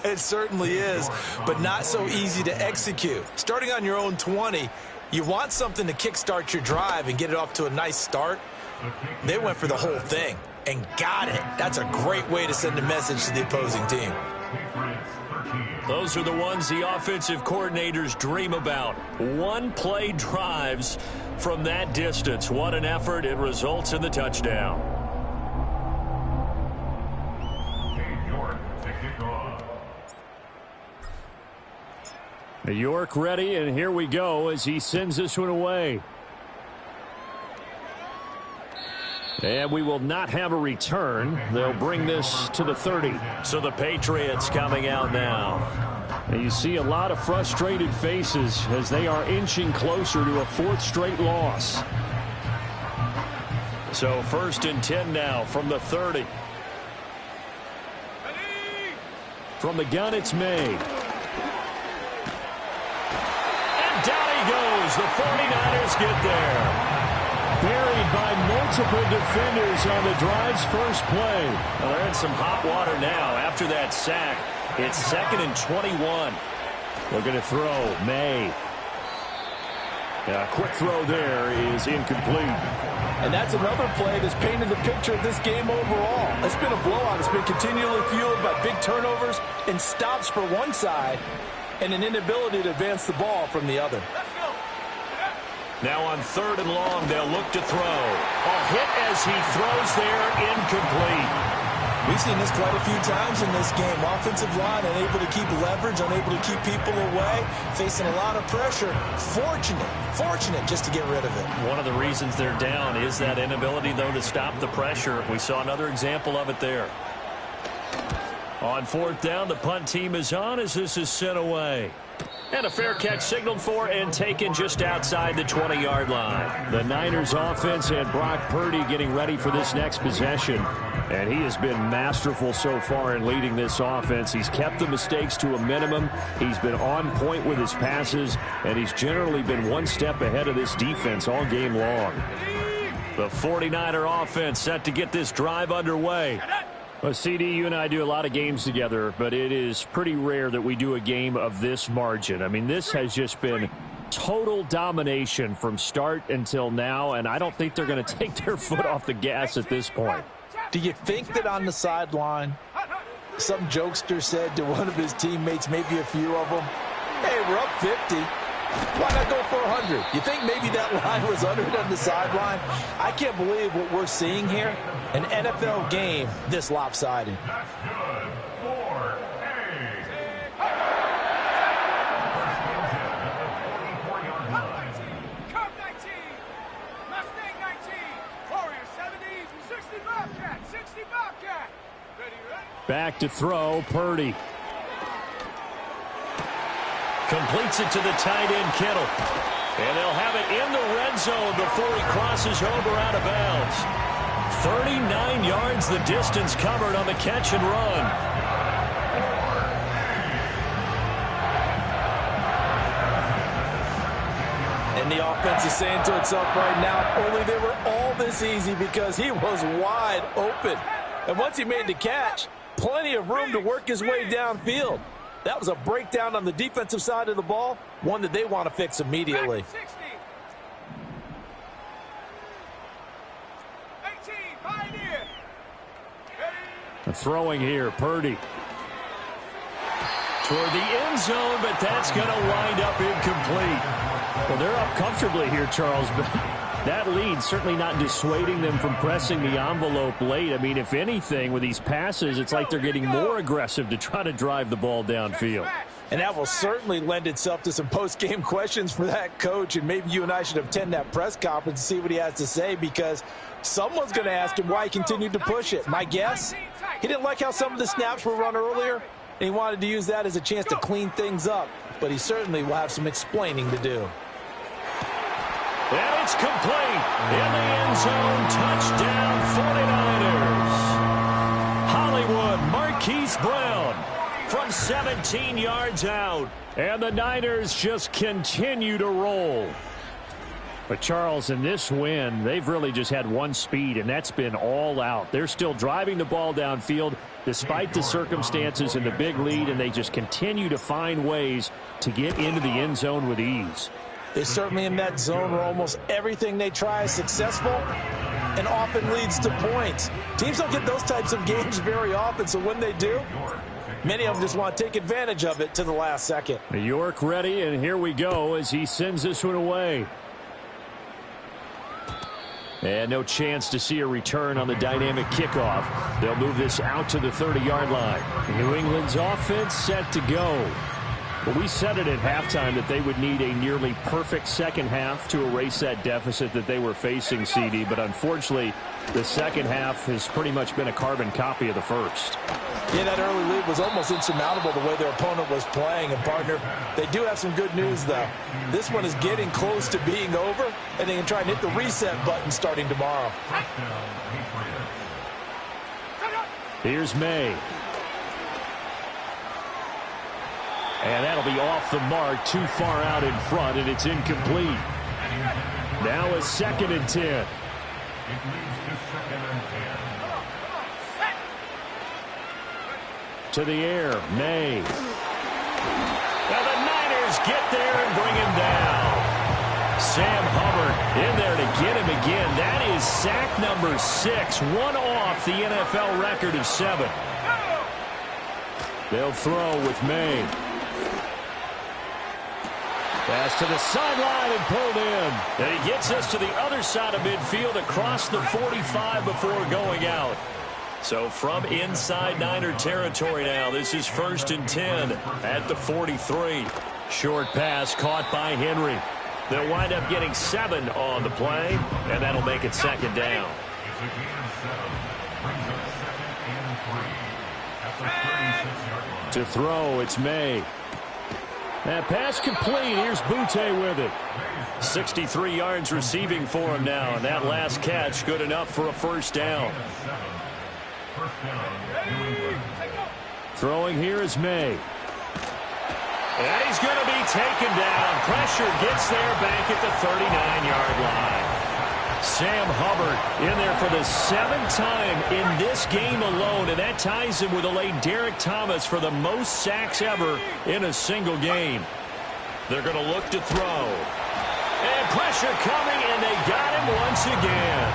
It certainly is, but not so easy to execute. Starting on your own 20, you want something to kickstart your drive and get it off to a nice start. They went for the whole thing and got it. That's a great way to send a message to the opposing team. Those are the ones the offensive coordinators dream about. One-play drives from that distance. What an effort. It results in the touchdown. York ready, and here we go as he sends this one away. And we will not have a return. They'll bring this to the 30. So the Patriots coming out now. And you see a lot of frustrated faces as they are inching closer to a fourth straight loss. So 1st and 10 now from the 30. From the gun, it's May. And down he goes. The 49ers get there. Buried by multiple defenders on the drive's first play. Well, they're in some hot water now after that sack. It's 2nd and 21. They're going to throw. May. A quick throw there is incomplete. And that's another play that's painted the picture of this game overall. It's been a blowout. It's been continually fueled by big turnovers and stops for one side and an inability to advance the ball from the other. Now on 3rd and long, they'll look to throw. A hit as he throws there, incomplete. We've seen this quite a few times in this game. Offensive line unable to keep leverage, unable to keep people away, facing a lot of pressure. Fortunate just to get rid of it. One of the reasons they're down is that inability, though, to stop the pressure. We saw another example of it there. On 4th down, the punt team is on as this is sent away. And a fair catch signaled for and taken just outside the 20-yard line. The Niners offense and Brock Purdy getting ready for this next possession. And he has been masterful so far in leading this offense. He's kept the mistakes to a minimum. He's been on point with his passes. And he's generally been one step ahead of this defense all game long. The 49er offense set to get this drive underway. Well, CD, you and I do a lot of games together, but it is pretty rare that we do a game of this margin. I mean, this has just been total domination from start until now, and I don't think they're going to take their foot off the gas at this point. Do you think that on the sideline, some jokester said to one of his teammates, maybe a few of them, hey, we're up 50. Why not go for 100? You think maybe that line was uttered on the sideline? I can't believe what we're seeing here. An NFL game this lopsided. Back to throw, Purdy. Completes it to the tight end, Kittle. And they'll have it in the red zone before he crosses over out of bounds. 39 yards the distance covered on the catch and run. And the offense is saying to itself right now, only they were all this easy because he was wide open. And once he made the catch, plenty of room to work his way downfield. That was a breakdown on the defensive side of the ball, one that they want to fix immediately. Throwing here, Purdy. Toward the end zone, but that's going to wind up incomplete. Well, they're up comfortably here, Charles, but that lead certainly not dissuading them from pressing the envelope late. I mean, if anything, with these passes, it's like they're getting more aggressive to try to drive the ball downfield. And that will certainly lend itself to some post-game questions for that coach, and maybe you and I should attend that press conference and see what he has to say, because someone's going to ask him why he continued to push it. My guess, he didn't like how some of the snaps were run earlier, and he wanted to use that as a chance to clean things up, but he certainly will have some explaining to do. And it's complete. In the end zone, touchdown 49ers. Hollywood, Marquise Brown from 17 yards out. And the Niners just continue to roll. But, Charles, in this win, they've really just had one speed, and that's been all out. They're still driving the ball downfield despite the circumstances and the big lead, and they just continue to find ways to get into the end zone with ease. They're certainly in that zone where almost everything they try is successful and often leads to points. Teams don't get those types of games very often, so when they do, many of them just want to take advantage of it to the last second. New York ready, and here we go as he sends this one away. And no chance to see a return on the dynamic kickoff. They'll move this out to the 30-yard line. New England's offense set to go. But we said it at halftime that they would need a nearly perfect second half to erase that deficit that they were facing, CD. But unfortunately, the second half has pretty much been a carbon copy of the first. Yeah, that early lead was almost insurmountable the way their opponent was playing. And, partner, they do have some good news, though. This one is getting close to being over, and they can try and hit the reset button starting tomorrow. Here's May. And that'll be off the mark, too far out in front, and it's incomplete. Now a 2nd and 10. To the air, May. Now the Niners get there and bring him down. Sam Hubbard in there to get him again. That is sack number 6, one off the NFL record of 7. They'll throw with May. Pass to the sideline and pulled in. And he gets us to the other side of midfield across the 45 before going out. So from inside Niner territory now, this is 1st and 10 at the 43. Short pass caught by Henry. They'll wind up getting 7 on the play, and that'll make it 2nd down. To throw, it's May. That pass complete. Here's Butte with it. 63 yards receiving for him now, and that last catch good enough for a 1st down. Throwing here is May. And he's going to be taken down. Pressure gets there back at the 39-yard line. Sam Hubbard in there for the 7th time in this game alone, and that ties him with a late Derek Thomas for the most sacks ever in a single game. They're going to look to throw. And pressure coming, and they got him once again.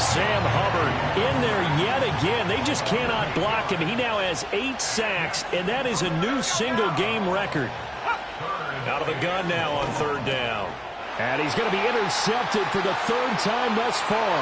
Sam Hubbard in there yet again. They just cannot block him. He now has 8 sacks, and that is a new single-game record. Out of the gun now on 3rd down. And he's going to be intercepted for the 3rd time thus far.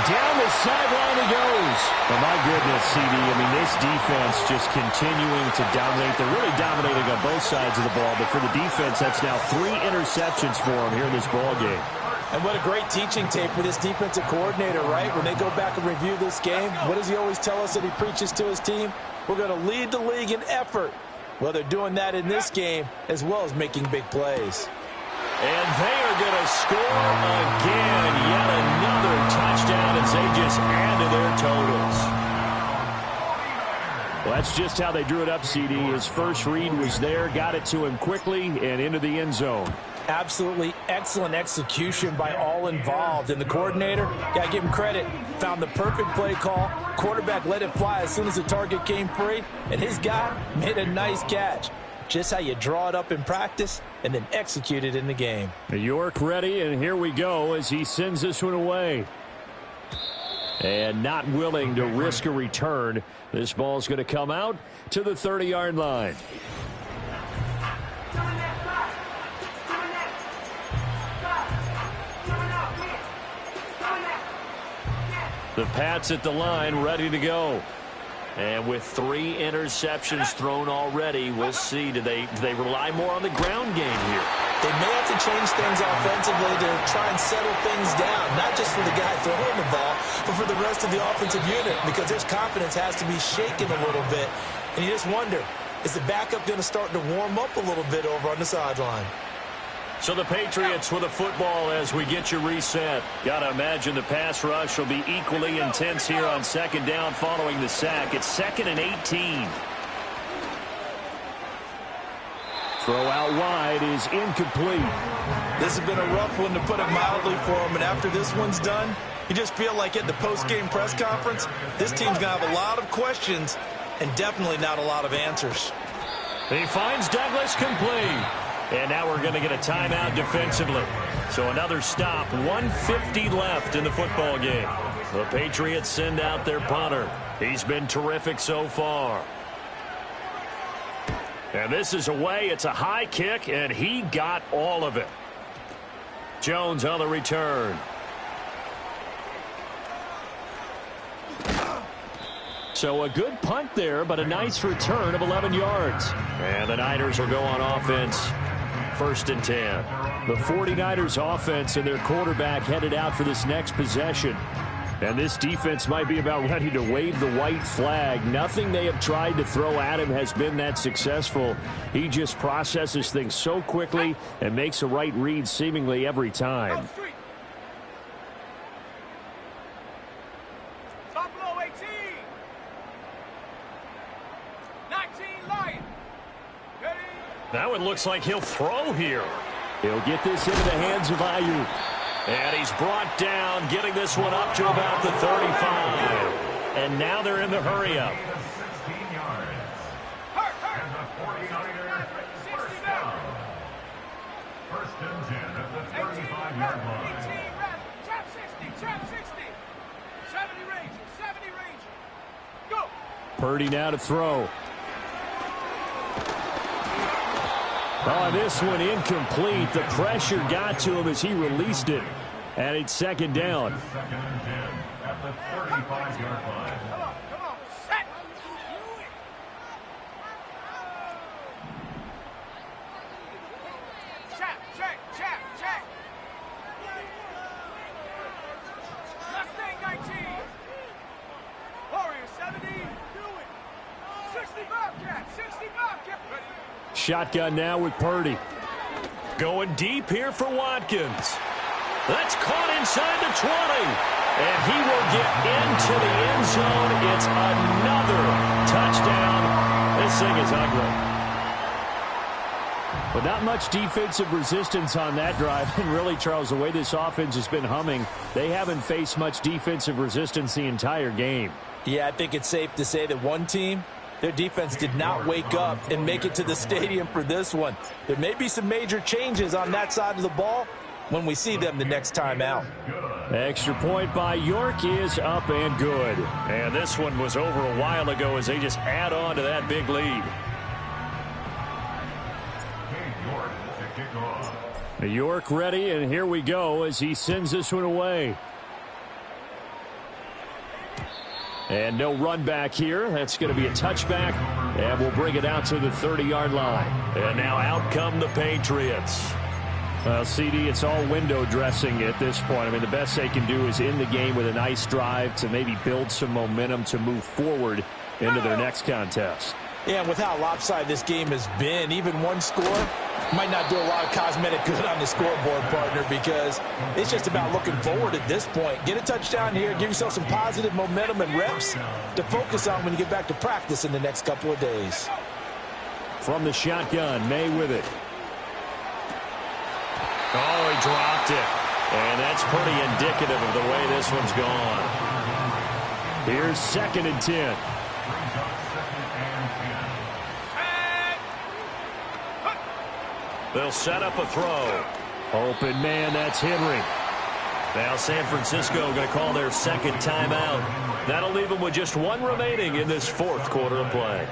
Down the sideline he goes. Oh, my goodness, CD. I mean, this defense just continuing to dominate. They're really dominating on both sides of the ball. But for the defense, that's now 3 interceptions for them here in this ball game. And what a great teaching tape for this defensive coordinator, right? When they go back and review this game, what does he always tell us that he preaches to his team? We're going to lead the league in effort. Well, they're doing that in this game as well as making big plays. And they are going to score again. Yet another touchdown as they just add to their totals. Well, that's just how they drew it up, CD. His first read was there, got it to him quickly, and into the end zone. Absolutely excellent execution by all involved. And the coordinator, got to give him credit, found the perfect play call. Quarterback let it fly as soon as the target came free, and his guy made a nice catch. Just how you draw it up in practice and then execute it in the game. New York ready, and here we go as he sends this one away. And not willing to risk a return. This ball's going to come out to the 30-yard line. The Pats at the line, ready to go. And with 3 interceptions thrown already, we'll see. Do they rely more on the ground game here? They may have to change things offensively to try and settle things down, not just for the guy throwing the ball, but for the rest of the offensive unit, because his confidence has to be shaken a little bit. And you just wonder, is the backup going to start to warm up a little bit over on the sideline? So the Patriots with a football as we get you reset. Got to imagine the pass rush will be equally intense here on 2nd down following the sack. It's 2nd and 18. Throw out wide is incomplete. This has been a rough one, to put it mildly, for him. And after this one's done, you just feel like at the post-game press conference, this team's going to have a lot of questions and definitely not a lot of answers. He finds Douglas complete. And now we're going to get a timeout defensively. So another stop, 1:50 left in the football game. The Patriots send out their punter. He's been terrific so far. And this is away. It's a high kick, and he got all of it. Jones on the return. So a good punt there, but a nice return of 11 yards. And the Niners will go on offense. 1st and 10. The 49ers offense and their quarterback headed out for this next possession. And this defense might be about ready to wave the white flag. Nothing they have tried to throw at him has been that successful. He just processes things so quickly and makes a right read seemingly every time. Now it looks like he'll throw here. He'll get this into the hands of Ayuk. And he's brought down, getting this one up to about the 35. And now they're in the hurry-up. First and 10 at the 35-yard line. Trap 60, trap 60. 70 Ranger, 70 Ranger. Go. Purdy now to throw. Oh, this one incomplete. The pressure got to him as he released it. And it's 2nd down. 2nd and 10 at the 35-yard line. Come on, set. Check. Mustang 19. Warrior 70. Do it. 60 Bobcat. Ready. Shotgun now with Purdy. Going deep here for Watkins. That's caught inside the 20. And he will get into the end zone. It's another touchdown. This thing is ugly. But not much defensive resistance on that drive. And really, Charles, the way this offense has been humming, they haven't faced much defensive resistance the entire game. Yeah, I think it's safe to say that one team, their defense did not wake up and make it to the stadium for this one. There may be some major changes on that side of the ball when we see them the next time out. Extra point by York is up and good. And this one was over a while ago as they just add on to that big lead. York ready, and here we go as he sends this one away. And no run back here. That's going to be a touchback, and we'll bring it out to the 30-yard line. And now out come the Patriots. Well, CD, it's all window dressing at this point. I mean, the best they can do is end the game with a nice drive to maybe build some momentum to move forward into their next contest. Yeah, and with how lopsided this game has been, even one score might not do a lot of cosmetic good on the scoreboard, partner, because it's just about looking forward at this point. Get a touchdown here, give yourself some positive momentum and reps to focus on when you get back to practice in the next couple of days. From the shotgun, May with it. Oh, he dropped it. And that's pretty indicative of the way this one's gone. Here's 2nd and 10. They'll set up a throw. Open man, that's Henry. Now San Francisco going to call their 2nd timeout. That'll leave them with just one remaining in this 4th quarter of play.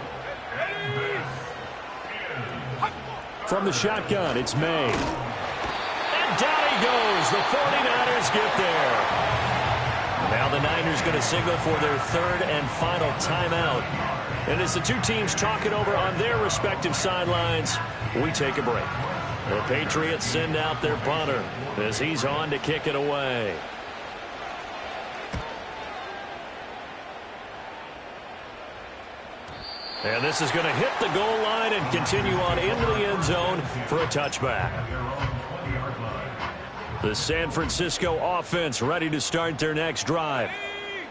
From the shotgun, it's May. And down he goes. The 49ers get there. Now the Niners going to signal for their 3rd and final timeout. And as the two teams talk it over on their respective sidelines, we take a break. The Patriots send out their punter as he's on to kick it away. And this is going to hit the goal line and continue on into the end zone for a touchback. The San Francisco offense ready to start their next drive.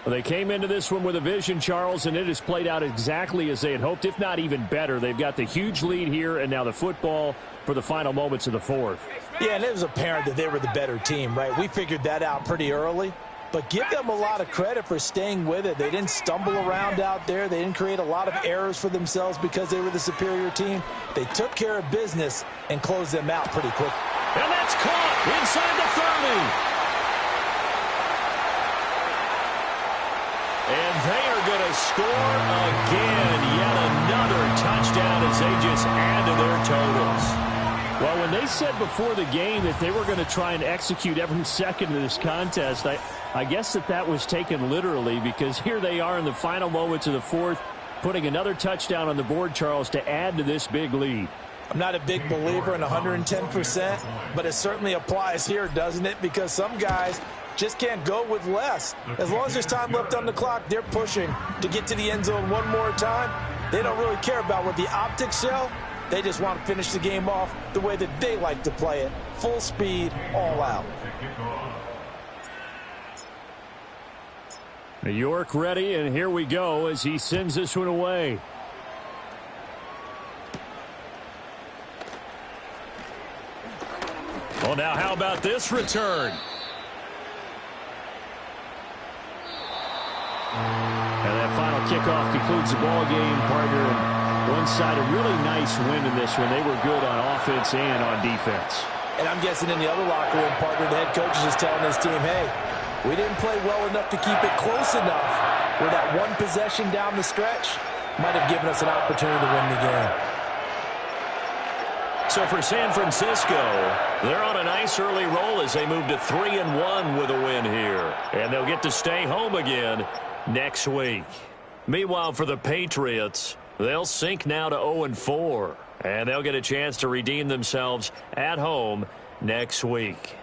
Well, they came into this one with a vision, Charles, and it has played out exactly as they had hoped, if not even better. They've got the huge lead here, and now the football for the final moments of the fourth. Yeah, and it was apparent that they were the better team, right? We figured that out pretty early. But give them a lot of credit for staying with it. They didn't stumble around out there. They didn't create a lot of errors for themselves because they were the superior team. They took care of business and closed them out pretty quick. And that's caught inside the 30. And they are going to score again. Yet another touchdown as they just add to their totals. Well, when they said before the game that they were going to try and execute every second of this contest, I guess that was taken literally, because here they are in the final moments of the fourth, putting another touchdown on the board, Charles, to add to this big lead. I'm not a big believer in 110%, but it certainly applies here, doesn't it? Because some guys just can't go with less. As long as there's time left on the clock, they're pushing to get to the end zone one more time. They don't really care about what the optics show. They just want to finish the game off the way that they like to play it. Full speed, all out. New York ready, and here we go as he sends this one away. Well, now how about this return? And that final kickoff concludes the ball game, partner. One side, a really nice win in this one. They were good on offense and on defense. And I'm guessing in the other locker room, partner, the head coach is just telling his team, hey, we didn't play well enough to keep it close enough where that one possession down the stretch might have given us an opportunity to win the game. So for San Francisco, they're on a nice early roll as they move to 3-1 with a win here. And they'll get to stay home again next week. Meanwhile, for the Patriots, they'll sink now to 0-4, and they'll get a chance to redeem themselves at home next week.